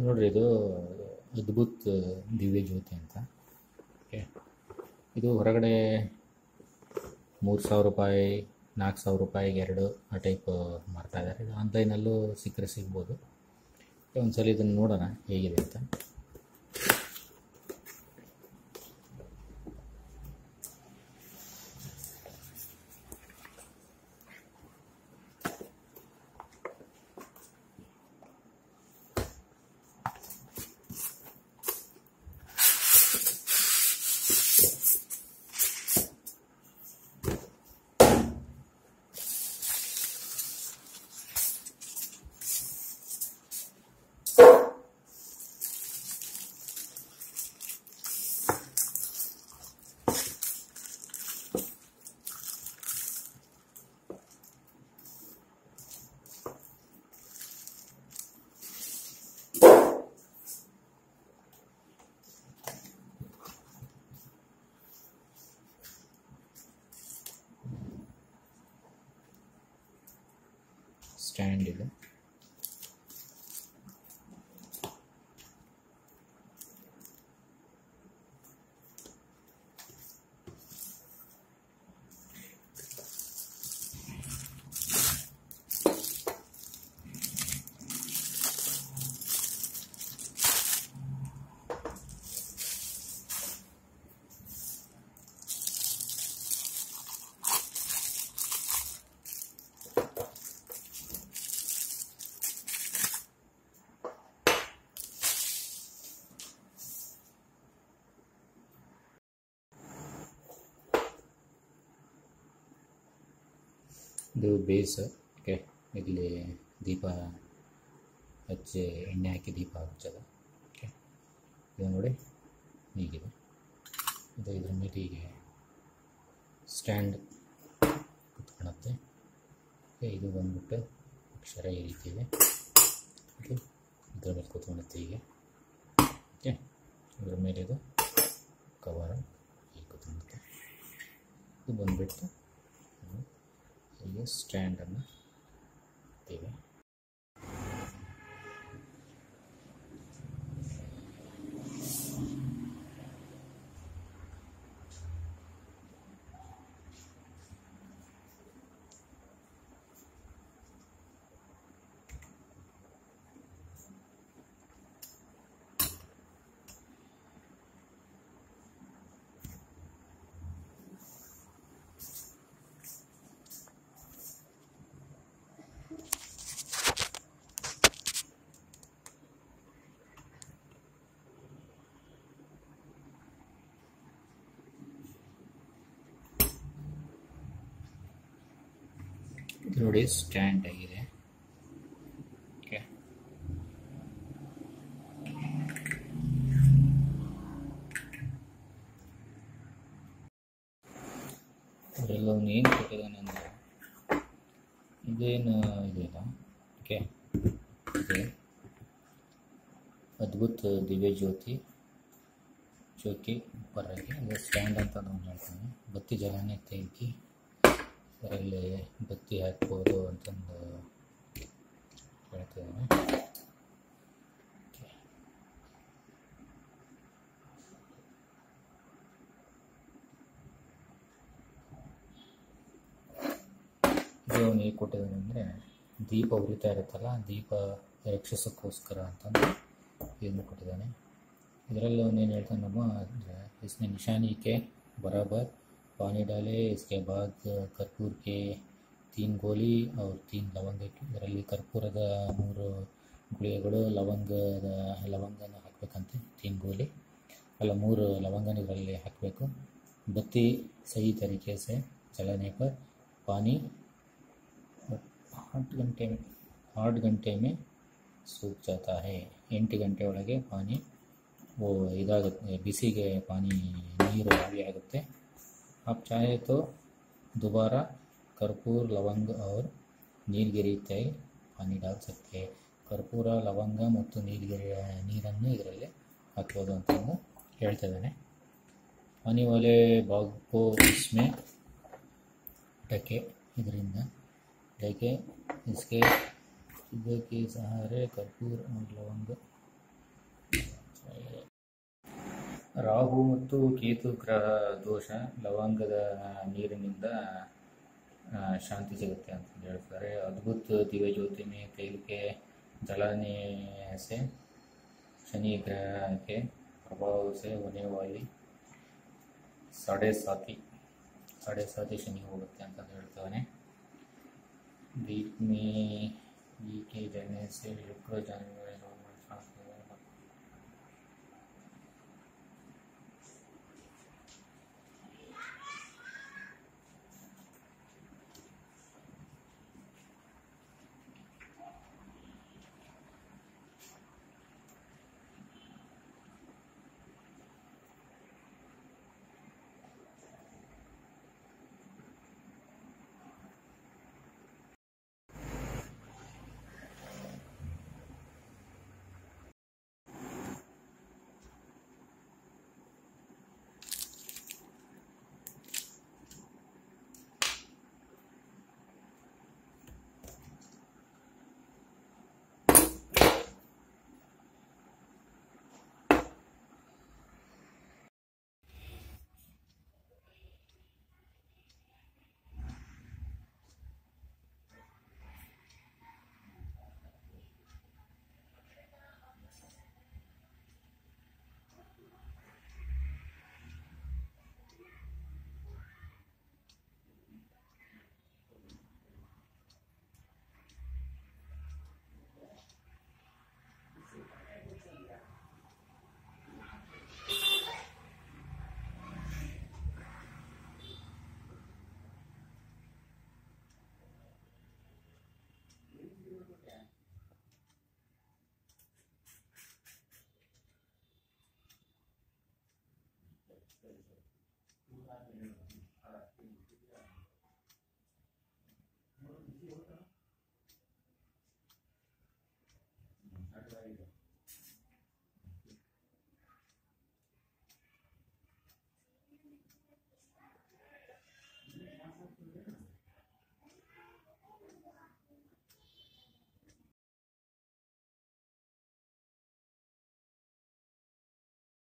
ನೋಡ್ರಿ, ಇದು ಅದ್ಭುತ್ ದಿವ್ಯ ಜ್ಯೋತಿ ಅಂತ. ಓಕೆ, ಇದು ಹೊರಗಡೆ 3,000 ರೂಪಾಯಿ, 4,000 ರೂಪಾಯಿಗೆ 2 ಆ ಟೈಪ್ ಮಾರ್ತಾ ಇದ್ದಾರೆ. ಇದು ಆನ್ಲೈನಲ್ಲೂ ಸಿಕ್ಕರೆ ಸಿಗ್ಬೋದು. ಒಂದ್ಸಲ ಇದನ್ನು ನೋಡೋಣ ಹೇಗಿದೆ ಅಂತ. ಸ್ಟ್ಯಾಂಡ್ ಇದೆ. ಇದು ಬೇಸ್. ಓಕೆ, ಇಲ್ಲಿ ದೀಪ ಹಚ್ಚಿ ಎಣ್ಣೆ ಹಾಕಿ ದೀಪ ಹಚ್ಚೋದು. ಓಕೆ, ಇದು ನೋಡಿ ಹೀಗಿದೆ. ಇದು ಇದ್ರ ಮೇಲೆ ಹೀಗೆ ಸ್ಟ್ಯಾಂಡ್ ಕುತ್ಕೊಳುತ್ತೆ. ಓಕೆ, ಇದು ಬಂದ್ಬಿಟ್ಟು ಅಕ್ಷರ ಈ ರೀತಿ ಇದೆ. ಓಕೆ, ಇದ್ರ ಮೇಲೆ ಕೂತ್ಕೊಳ್ಳುತ್ತೆ ಹೀಗೆ. ಓಕೆ, ಇದ್ರ ಮೇಲೆ ಇದು ಕವರ್ ಹೀಗೆ ಕೂತ್ಕೊಳ್ಳುತ್ತೆ. ಇದು ಬಂದ್ಬಿಟ್ಟು ಹೀಗೆ ಸ್ಟ್ಯಾಂಡನ್ನು ಇವೆ. ಇದು ನೋಡಿ ಸ್ಟ್ಯಾಂಡ್ ಆಗಿದೆ. ಓಕೆ, ಅದರಲ್ಲಿ ಅವನು ಏನು ಕೊಟ್ಟಿದ್ದಾನೆ ಅಂದರೆ ಇದೇನು ಇದೆಯಲ್ಲ. ಓಕೆ, ಇದೆ ಅದ್ಭುತ್ ದಿವ್ಯ ಜ್ಯೋತಿ ಚೌಕಿ ಪರವಾಗಿ ಇದು ಸ್ಟ್ಯಾಂಡ್ ಅಂತ ನಾನು ಹೇಳ್ತೀನಿ. ಬತ್ತಿ ಜಲನೆ ತೆಗಿ ಅದರಲ್ಲಿ ಬತ್ತಿ ಹಾಕ್ಬೋದು ಅಂತಂದು ಹೇಳ್ತಿದ್ದಾನೆ. ಇದು ಅವನು ಹೇಗೆ ಕೊಟ್ಟಿದ್ದಾನೆ ಅಂದರೆ ದೀಪ ಉರಿತಾ ಇರುತ್ತಲ್ಲ, ದೀಪ ರಕ್ಷಿಸೋಕ್ಕೋಸ್ಕರ ಅಂತಂದು ಇದನ್ನು ಕೊಟ್ಟಿದ್ದಾನೆ. ಇದರಲ್ಲಿ ಅವನೇನು ಹೇಳ್ತಾನೆ ನಮ್ಮ ಅಂದರೆ इसमें निशानी के बराबर पानी डाले, इसके बाद कर्पूर के 3 गोली और 3 लವಂಗ. ಇದರಲ್ಲಿ ಕರ್ಪೂರದ 3 ಗುಳಿಗೆಗಳು, ಲವಂಗನ ಹಾಕಬೇಕಂತೆ. 3 ಗೋಲಿ ಅಲ್ಲ 3 लवंगನ ಇದರಲ್ಲಿ ಹಾಕಬೇಕು. बत्ती सही तरीके से जलाने पर पानी 8 घंटे में सूख जाता है. 8 ಗಂಟೆ ಒಳಗೆ ಪಾನಿ ಇದಾಗುತ್ತೆ, ಬಿಸಿಗೆ ಪಾನಿ ನೀರು ಆವಿ ಆಗುತ್ತೆ. आप चाहे तो दोबारा कर्पूर लवंग और नीलगिरी तेल पानी डाल सकते हैं. ಕರ್ಪೂರ ಲವಂಗ ಮತ್ತು ನೀಲಗಿರಿ ನೀರನ್ನು ಇದರಲ್ಲಿ ಹಾಕ್ಬೋದು ಅಂತ ಹೇಳ್ತಾ ಇದ್ದಾನೆ. पानी वाले बाग को इसमें ढके, ಇದರಿಂದ ढके इसके के सहारे कर्पूर और लवंग ರಾಹು ಮತ್ತು ಕೇತು ಗ್ರಹ ದೋಷ ಲವಂಗದ ನೀರಿನಿಂದ ಶಾಂತಿ ಸಿಗುತ್ತೆ ಅಂತ ಹೇಳ್ತಾರೆ. अद्भुत दिव्य ज्योति में तेल के जलाने से शनि ग्रह के प्रभाव से होने वाली साढ़े साथी शनि होಗುತ್ತೆ ಅಂತ ಹೇಳ್ತಾನೆ. दीप में घी के जलने से शुक्र जानवर